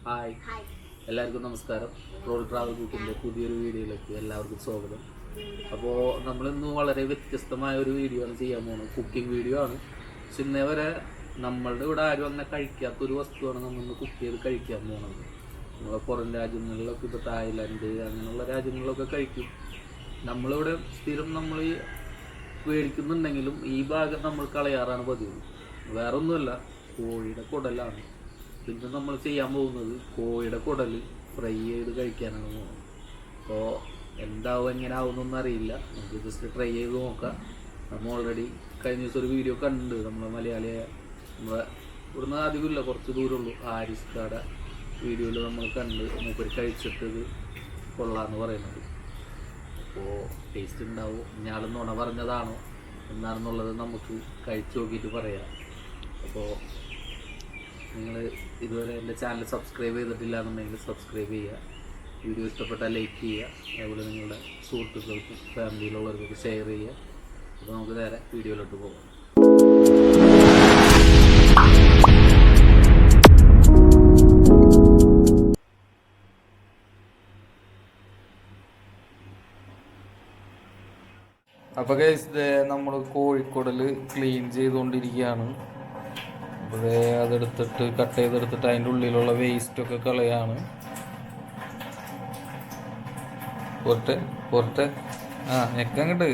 Hi, എല്ലാവർക്കും നമസ്കാരം. Road travel ബുക്കിൻ്റെ പുതിയൊരു വീഡിയോയിലേക്ക് എല്ലാവർക്കും സ്വാഗതം. അപ്പോൾ നമ്മളിന്ന് വളരെ വ്യത്യസ്തമായ ഒരു വീഡിയോ ആണ് ചെയ്യാൻ പോകുന്നത്. കുക്കിംഗ് വീഡിയോ ആണ്. പക്ഷെ ഇന്നേ വരെ നമ്മളുടെ ഇവിടെ ആരും അങ്ങനെ കഴിക്കാത്തൊരു വസ്തുവാണ് നമ്മളിന്ന് കുക്ക് ചെയ്ത് കഴിക്കാൻ പോകുന്നത്. നമ്മളെ പുറം രാജ്യങ്ങളിലൊക്കെ, ഇപ്പോൾ തായ്ലാൻഡ് അങ്ങനെയുള്ള രാജ്യങ്ങളിലൊക്കെ കഴിക്കും. നമ്മളിവിടെ സ്ഥിരം നമ്മൾ മേടിക്കുന്നുണ്ടെങ്കിലും ഈ ഭാഗം നമ്മൾ കളയാറാണ് പതിവ്. വേറെ ഒന്നുമല്ല, കോഴിയുടെ കുടലാണ്. പിന്നെ നമ്മൾ ചെയ്യാൻ പോകുന്നത് കോഴിയുടെ കുടൽ ഫ്രൈ ചെയ്ത് കഴിക്കാനാണ് പോകുന്നത്. അപ്പോൾ എന്താവും എങ്ങനെ ആവുമെന്നൊന്നും അറിയില്ല. നമുക്ക് ജസ്റ്റ് ട്രൈ ചെയ്ത് നോക്കാം. നമ്മൾ ഓൾറെഡി കഴിഞ്ഞ ദിവസം ഒരു വീഡിയോ കണ്ട്, നമ്മളെ മലയാളിയായ നമ്മളെ ഇവിടുന്ന് അധികമില്ല, കുറച്ച് ദൂരമുള്ളൂ, ആരിസ്കാടെ വീഡിയോയിൽ നമ്മൾ കണ്ട് മൂപ്പര് കഴിച്ചിട്ടത് കൊള്ളാമെന്ന് പറയുന്നത്. അപ്പോൾ ടേസ്റ്റ് ഉണ്ടാവും, ഞാൾ നുണ പറഞ്ഞതാണോ എന്നാണെന്നുള്ളത് നമുക്ക് കഴിച്ചു നോക്കിയിട്ട് പറയാം. അപ്പോൾ നിങ്ങൾ ഇതുവരെ എൻ്റെ ചാനൽ സബ്സ്ക്രൈബ് ചെയ്തിട്ടില്ല എന്നുണ്ടെങ്കിൽ സബ്സ്ക്രൈബ് ചെയ്യുക, വീഡിയോ ഇഷ്ടപ്പെട്ടാൽ ലൈക്ക് ചെയ്യുക, അതുപോലെ നിങ്ങളുടെ സുഹൃത്തുക്കൾക്കും ഫാമിലിയിലുള്ളവർക്കൊക്കെ ഷെയർ ചെയ്യുക. അപ്പോൾ നമുക്ക് നേരെ വീഡിയോയിലോട്ട് പോകാം. അപ്പോൾ ഗൈസ്, നമ്മൾ കോഴിക്കുടൽ ക്ലീൻ ചെയ്തുകൊണ്ടിരിക്കുകയാണ്. അപ്പോൾ അതെടുത്തിട്ട് കട്ട് ചെയ്തെടുത്തിട്ട് അതിൻ്റെ ഉള്ളിലുള്ള വേസ്റ്റൊക്കെ കളയാണ്. പുറത്തെ ഞെക്കങ്ങട്ട്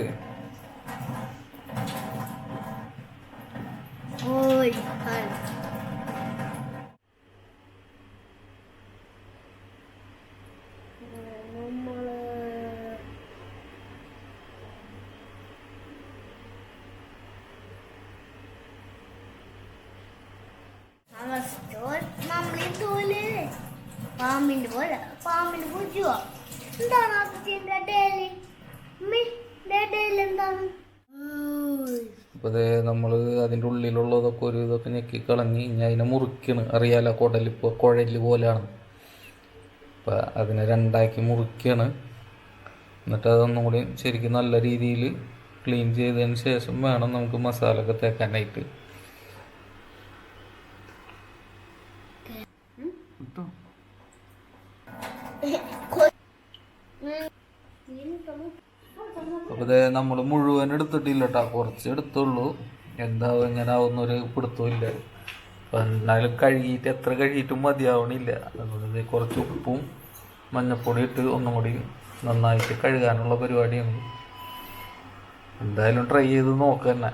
അപ്പോൾ നമ്മൾ അതിൻ്റെ ഉള്ളിലുള്ളതൊക്കെ ഒരു ഇതൊക്കെ ഞെക്കി കളഞ്ഞ് ഇനി അതിനെ മുറിക്കണം. അറിയാലോ, കുടലിപ്പോൾ കുഴൽ പോലെയാണ്. അപ്പം അതിനെ രണ്ടാക്കി മുറിക്കണം. എന്നിട്ട് അതൊന്നും കൂടി ശരിക്കും നല്ല രീതിയിൽ ക്ലീൻ ചെയ്തതിന് ശേഷം വേണം നമുക്ക് മസാല ഒക്കെ തേക്കാനായിട്ട്. അപ്പോൾ നമ്മൾ മുഴുവൻ എടുത്തിട്ടില്ല കേട്ടോ, കുറച്ച് എടുത്തുള്ളൂ. എന്താവും എങ്ങനെ ആവുന്നൊരു പിടുത്തമില്ല. അപ്പം എന്നാലും കഴുകിയിട്ട് എത്ര കഴുകിയിട്ടും മതിയാവണില്ല. അതുകൊണ്ട് കുറച്ച് ഉപ്പും മഞ്ഞപ്പൊടി ഇട്ട് ഒന്നും കൂടി നന്നായിട്ട് കഴുകാനുള്ള പരിപാടിയാണ്. എന്തായാലും ട്രൈ ചെയ്ത് നോക്കുക തന്നെ.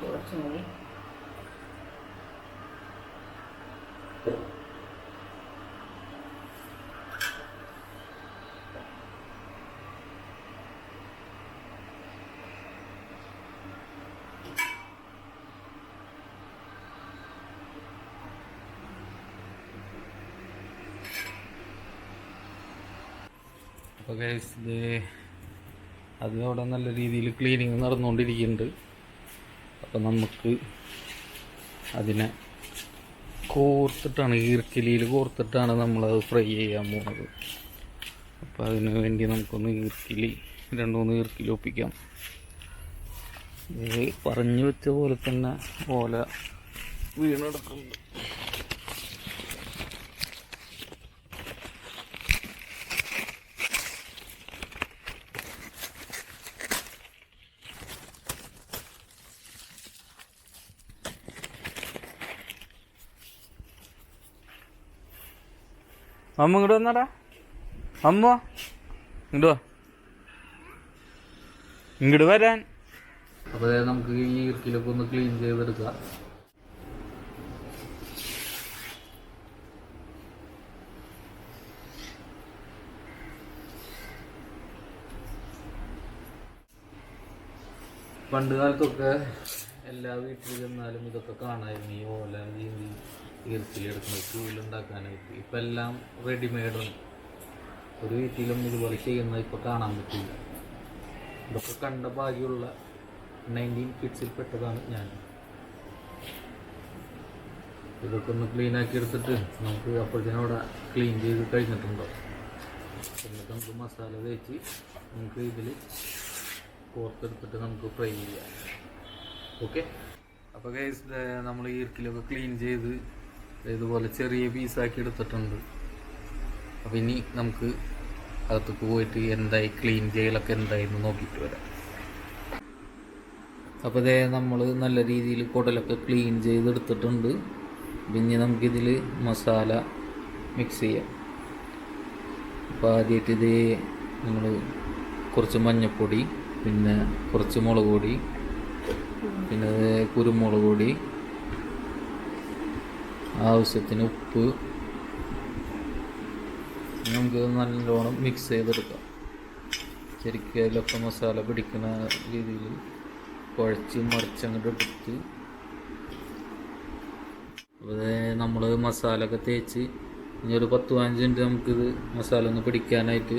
കുറച്ചും കൂടി അപ്പോൾ ഗൈസ്, അതിനവിടെ നല്ല രീതിയിൽ ക്ലീനിങ് നടന്നുകൊണ്ടിരിക്കുന്നുണ്ട്. അപ്പം നമുക്ക് അതിനെ കോർത്തിട്ടാണ്, ഈർക്കിലിയിൽ കോർത്തിട്ടാണ് നമ്മളത് ഫ്രൈ ചെയ്യാൻ പോകുന്നത്. അപ്പം അതിന് വേണ്ടി നമുക്കൊന്ന് ഈർക്കിലി, 2-3 ഈർക്കിലി ഒപ്പിക്കാം. ഇത് പറഞ്ഞു വെച്ച പോലെ തന്നെ ഓല വീണെടുക്കുന്നുണ്ട്. അമ്മ ഇങ്ങോട്ട് വന്നാടാ, അമ്മ ഇങ്ങോട്ട് വാ, ഇങ്ങോട്ട് വരാൻ. അപ്പോൾ നമുക്ക് ഈ ഈർക്കിലൊക്കെ ഒന്ന് ക്ലീൻ ചെയ്തെടുക്കാം. പണ്ട് കാലത്തൊക്കെ എല്ലാ വീട്ടിൽ ചെന്നാലും ഇതൊക്കെ കാണായിരുന്നു, ഈ ഓല ഈർക്കിലെടുക്കുന്നത് ചൂലുണ്ടാക്കാനായിട്ട്. ഇപ്പം എല്ലാം റെഡിമെയ്ഡാണ്. ഒരു വീട്ടിലും ഇതുപോലെ ചെയ്യുന്നത് ഇപ്പോൾ കാണാൻ പറ്റില്ല. ഇതൊക്കെ കണ്ട ഭാഗ്യമുള്ള 19 കിഡ്സിൽ പെട്ടതാണ് ഞാൻ. ഇതൊക്കെ ഒന്ന് ക്ലീനാക്കി എടുത്തിട്ട് നമുക്ക് അപ്പോഴത്തേനും അവിടെ ക്ലീൻ ചെയ്ത് കഴിഞ്ഞിട്ടുണ്ടോ. എന്നിട്ട് നമുക്ക് മസാല തേച്ച് നമുക്ക് ഇതിൽ കോർത്തെടുത്തിട്ട് നമുക്ക് ഫ്രൈ ചെയ്യാം. ഓക്കെ. അപ്പോൾ ഗൈസ് നമ്മൾ ഈ ഇറക്കിലൊക്കെ ക്ലീൻ ചെയ്ത് ഇതുപോലെ ചെറിയ പീസാക്കി എടുത്തിട്ടുണ്ട്. അപ്പോൾ ഇനി നമുക്ക് അകത്തേക്ക് പോയിട്ട് എന്തായി ക്ലീൻ ചെയ്യലൊക്കെ എന്തായെന്ന് നോക്കിയിട്ട് വരാം. അപ്പോൾ ഇതേ നമ്മൾ നല്ല രീതിയിൽ കുടലൊക്കെ ക്ലീൻ ചെയ്തെടുത്തിട്ടുണ്ട്. പിന്നെ നമുക്കിതിൽ മസാല മിക്സ് ചെയ്യാം. അപ്പോൾ ആദ്യമായിട്ട് ഇത് നമ്മൾ കുറച്ച് മഞ്ഞൾപ്പൊടി, പിന്നെ കുറച്ച് മുളക് പൊടി, പിന്നെ കുരുമുളക് പൊടി, ആവശ്യത്തിന് ഉപ്പ്, നമുക്ക് നല്ലോണം മിക്സ് ചെയ്തെടുക്കാം. ശരിക്കും അതിലൊക്കെ മസാല പിടിക്കുന്ന രീതിയിൽ കുഴച്ച് മറിച്ചങ്ങോട്ട് എടുത്ത് നമ്മൾ മസാല ഒക്കെ തേച്ച് ഇനി ഒരു 10-15 മിനിറ്റ് നമുക്കിത് മസാല ഒന്ന് പിടിക്കാനായിട്ട്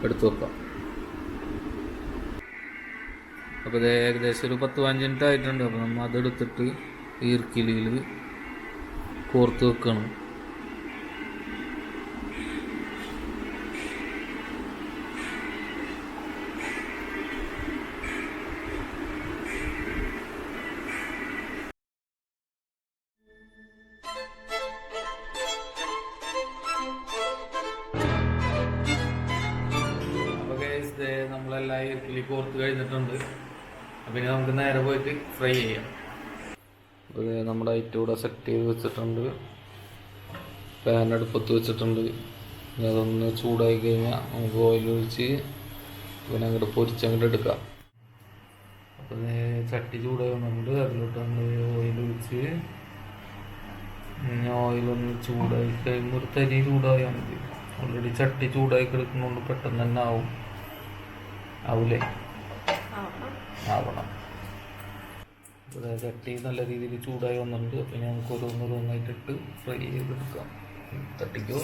എടുത്തു വെക്കാം. അപ്പോൾ ഇത് ഏകദേശം ഒരു 10-15 മിനിറ്റ് ആയിട്ടുണ്ട്. അപ്പോൾ നമ്മൾ അതെടുത്തിട്ട് ഈർക്കിലിയിൽ കോർത്ത് വെക്കണം. നമ്മളെല്ലാം ഇറക്കിലി കോർത്ത് കഴിഞ്ഞിട്ടുണ്ട്. അപ്പം ഇനി നമുക്ക് നേരെ പോയിട്ട് ഫ്രൈ ചെയ്യാം. അത് നമ്മുടെ ഐറ്റം ഇവിടെ സെറ്റ് ചെയ്ത് വെച്ചിട്ടുണ്ട്. പാൻ അടുപ്പത്ത് വെച്ചിട്ടുണ്ട്. ഇനി അതൊന്ന് ചൂടായി കഴിഞ്ഞാൽ നമുക്ക് ഓയിൽ ഒഴിച്ച് പിന്നെ അങ്ങോട്ട് പൊരിച്ചങ്ങോട്ട് എടുക്കാം. അപ്പം ചട്ടി ചൂടായി വന്നിട്ടുണ്ട്. അതിലോട്ട് നമ്മൾ ഓയിൽ ഒഴിച്ച് ഓയിലൊന്ന് ചൂടായി കഴിയുമ്പോൾ ഒരു തരി ചൂടായാൽ മതി. ഓൾറെഡി ചട്ടി ചൂടായി കിടക്കുന്നതുകൊണ്ട് പെട്ടെന്ന് തന്നെ ആവൂലേ? ആവണം. ചട്ടി നല്ല രീതിയിൽ ചൂടായി വന്നിട്ടുണ്ട്. പിന്നെ നമുക്ക് ഓരോന്നോരോന്നായിട്ടിട്ട് ഫ്രൈ ചെയ്തെടുക്കാം. തട്ടിക്കോ.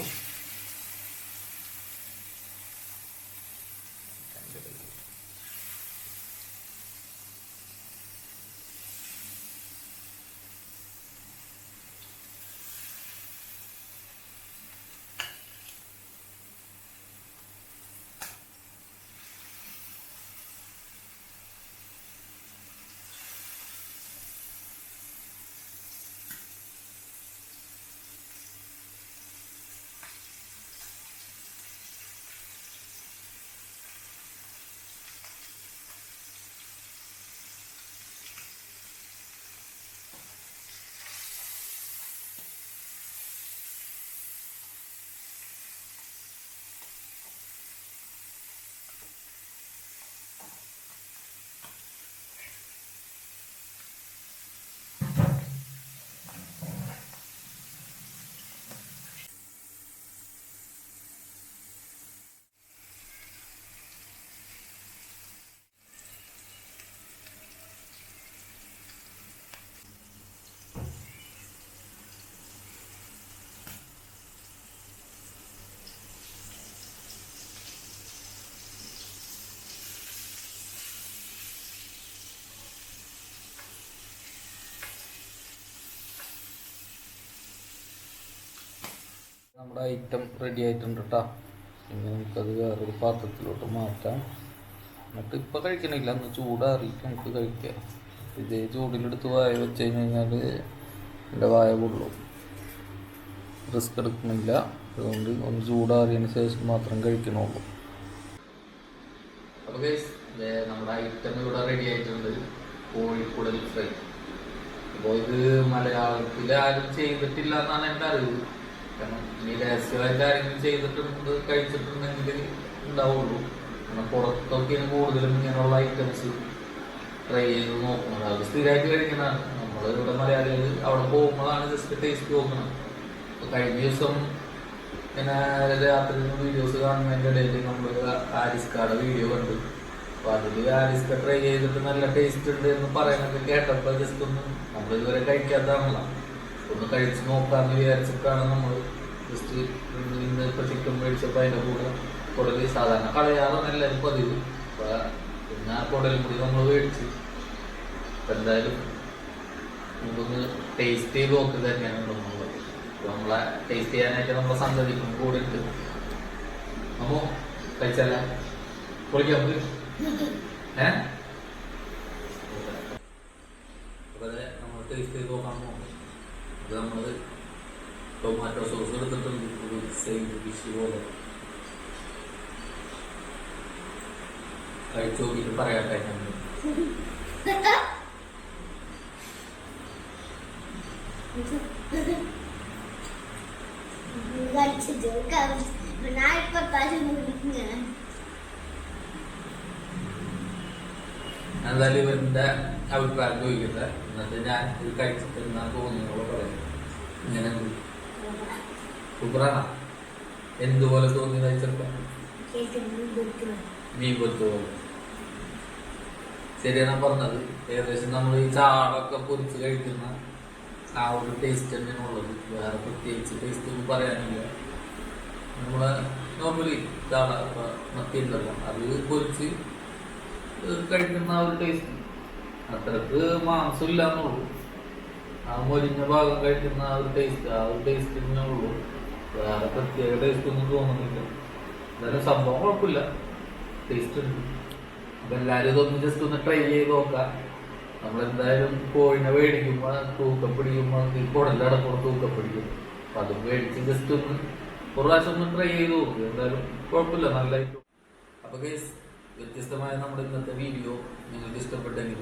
നമ്മുടെ ഐറ്റം റെഡി ആയിട്ടുണ്ട് കേട്ടോ. ഇനി നമുക്കത് വേറൊരു പാത്രത്തിലോട്ട് മാറ്റാം. എന്നിട്ട് ഇപ്പോൾ കഴിക്കണില്ല, ഒന്ന് ചൂടാറിയിട്ട് നമുക്ക് കഴിക്കാം. ഇതേ ചൂടിലെടുത്ത് വായ വെച്ച് കഴിഞ്ഞാൽ എൻ്റെ വായ കൊള്ളും. റിസ്ക് എടുക്കണില്ല. അതുകൊണ്ട് ഒന്ന് ചൂടാറിയതിന് ശേഷം മാത്രം കഴിക്കണുള്ളൂ. അപ്പോൾ നമ്മുടെ ഐറ്റം ഇവിടെ റെഡി ആയിട്ടുണ്ട്. കോഴിക്കുടൽ ഫ്രൈ. അപ്പോൾ ഇത് മലയാളത്തിൽ ആരും ചെയ്തിട്ടില്ല എന്നാണ് എൻ്റെ അറിവ്. കാരണം ഇനി രഹസ്യമായിട്ട് ആരെങ്കിലും ചെയ്തിട്ടുണ്ട് കഴിച്ചിട്ടുണ്ടെങ്കിൽ ഉണ്ടാവുള്ളൂ. കാരണം പുറത്തൊക്കെ കൂടുതലും ഇങ്ങനെയുള്ള ഐറ്റംസ് ട്രൈ ചെയ്ത് നോക്കുന്നത്. അത് സ്ഥിരമായിട്ട് കഴിക്കണതാണ്. നമ്മളിവിടെ മലയാളികൾ അവിടെ പോകുമ്പോഴാണ് ജസ്റ്റ് ടേസ്റ്റ് നോക്കണം. അപ്പോൾ കഴിഞ്ഞ ദിവസം ഇങ്ങനെ രാത്രി വീഡിയോസ് കാണുന്നതിൻ്റെ ഇടയിൽ നമ്മൾ ആരിസ്കയുടെ വീഡിയോ കണ്ടു. അപ്പോൾ അതിൽ ആരിസ്ക ട്രൈ ചെയ്തിട്ട് നല്ല ടേസ്റ്റ് ഉണ്ട് എന്ന് പറയുന്നത് കേട്ടപ്പോൾ ജസ്റ്റ് ഒന്ന് നമ്മളിതുവരെ കഴിക്കാത്തതാണല്ലോ, ഒന്ന് കഴിച്ച് നോക്കാമെന്ന് വിചാരിച്ചിട്ടാണ് നമ്മൾ ജസ്റ്റ് ഇന്ന് ഇപ്പോൾ ചിക്കൻ മേടിച്ചപ്പോൾ അതിൻ്റെ കൂടെ കുടൽ സാധാരണ കളയാറാണ് എല്ലാവരും പതിവ്. അപ്പോൾ പിന്നെ ആ കുടലും കൂടി നമ്മൾ മേടിച്ച്. അപ്പം എന്തായാലും നമുക്കൊന്ന് ടേസ്റ്റ് ചെയ്ത് നോക്കുന്നത് തന്നെയാണ് തോന്നുന്നത്. നമ്മളെ ടേസ്റ്റ് ചെയ്യാനായിട്ട് നമ്മളെ സന്തതിക്കും കൂടെ ഉണ്ട്. അമ്മോ കഴിച്ചല്ല പൊളിക്കാം നമുക്ക്. നമ്മൾ ടേസ്റ്റ് ചെയ്ത് നോക്കാൻ നോക്കും. അത് നമ്മൾ ടൊമാറ്റോ സോസ് എടുത്തിട്ടുണ്ട്, ഒരു സെയിം ഡിഷ് പോലെ കഴിച്ചു നോക്കിയിട്ട് പറയാട്ടെ. എന്തായാലും ഇവരുടെ അഭിപ്രായം ചോദിക്കട്ടെ, എന്നിട്ട് ഞാൻ ഇത് കഴിച്ചിട്ട് എന്നാ തോന്നിയോളൂ പറയാം. ഇങ്ങനെ സൂപ്പറാണ്. എന്തുപോലെ തോന്നി കഴിച്ചപ്പോ? മീൻ പൊരിച്ച പോലെ. ശരിയാണ് പറഞ്ഞത്. ഏകദേശം നമ്മൾ ഈ ചാളൊക്കെ പൊരിച്ച് കഴിക്കുന്ന ആ ഒരു ടേസ്റ്റ് തന്നെയാണ് ഉള്ളത്. വേറെ പ്രത്യേകിച്ച് ടേസ്റ്റ് ഒന്നും പറയാനില്ല. നമ്മളെ നോർമലി ചാള മത്തി ഉണ്ടല്ലോ, അത് പൊരിച്ച് കഴിക്കുന്ന ആ ഒരു ടേസ്റ്റ്. അത്രക്ക് മാംസം ഇല്ല എന്നുള്ളൂ. ആ മൊരിഞ്ഞ ഭാഗം കഴിക്കുന്ന ആ ഒരു ടേസ്റ്റ് തന്നെ ഉള്ളൂ. വേറെ പ്രത്യേക ടേസ്റ്റ് ഒന്നും തോന്നുന്നില്ല. എന്തായാലും സംഭവം കുഴപ്പമില്ല, ടേസ്റ്റ് ഉണ്ട്. അപ്പൊ എല്ലാവരും ഇതൊന്ന് ജസ്റ്റ് ഒന്ന് ട്രൈ ചെയ്ത് നോക്കാം. നമ്മളെന്തായാലും കോഴിനെ മേടിക്കുമ്പോൾ തൂക്കം പിടിക്കുമ്പോൾ കുടലടക്കം തൂക്കം പിടിക്കും. അപ്പൊ അതും മേടിച്ച് ജസ്റ്റ് ഒന്ന് ഒരു പ്രാവശ്യം ഒന്ന് ട്രൈ ചെയ്ത് നോക്കുക. എന്തായാലും കുഴപ്പമില്ല, നല്ലതായിട്ട്. അപ്പൊ ഗൈസ്, വ്യത്യസ്തമായ നമ്മുടെ ഇന്നത്തെ വീഡിയോ നിങ്ങൾക്ക് ഇഷ്ടപ്പെട്ടെങ്കിൽ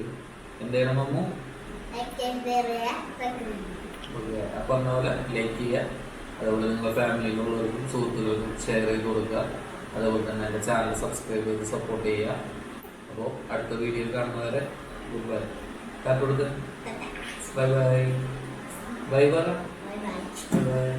എന്തെങ്കിലും മമ്മു അപ്പൊ പറഞ്ഞ പോലെ ലൈക്ക് ചെയ്യുക. അതുപോലെ നിങ്ങളുടെ ഫാമിലിയിലുള്ളവർക്കും സുഹൃത്തുക്കൾക്കും ഷെയർ ചെയ്ത് കൊടുക്കുക. അതുപോലെ തന്നെ എൻ്റെ ചാനൽ സബ്സ്ക്രൈബ് ചെയ്ത് സപ്പോർട്ട് ചെയ്യുക. അപ്പോൾ അടുത്ത വീഡിയോയിൽ കാണുന്നവരെ ഗുഡ് ബൈ. കാറ്റ് കൊടുക്കുക. Bye bye. Bye bye. By.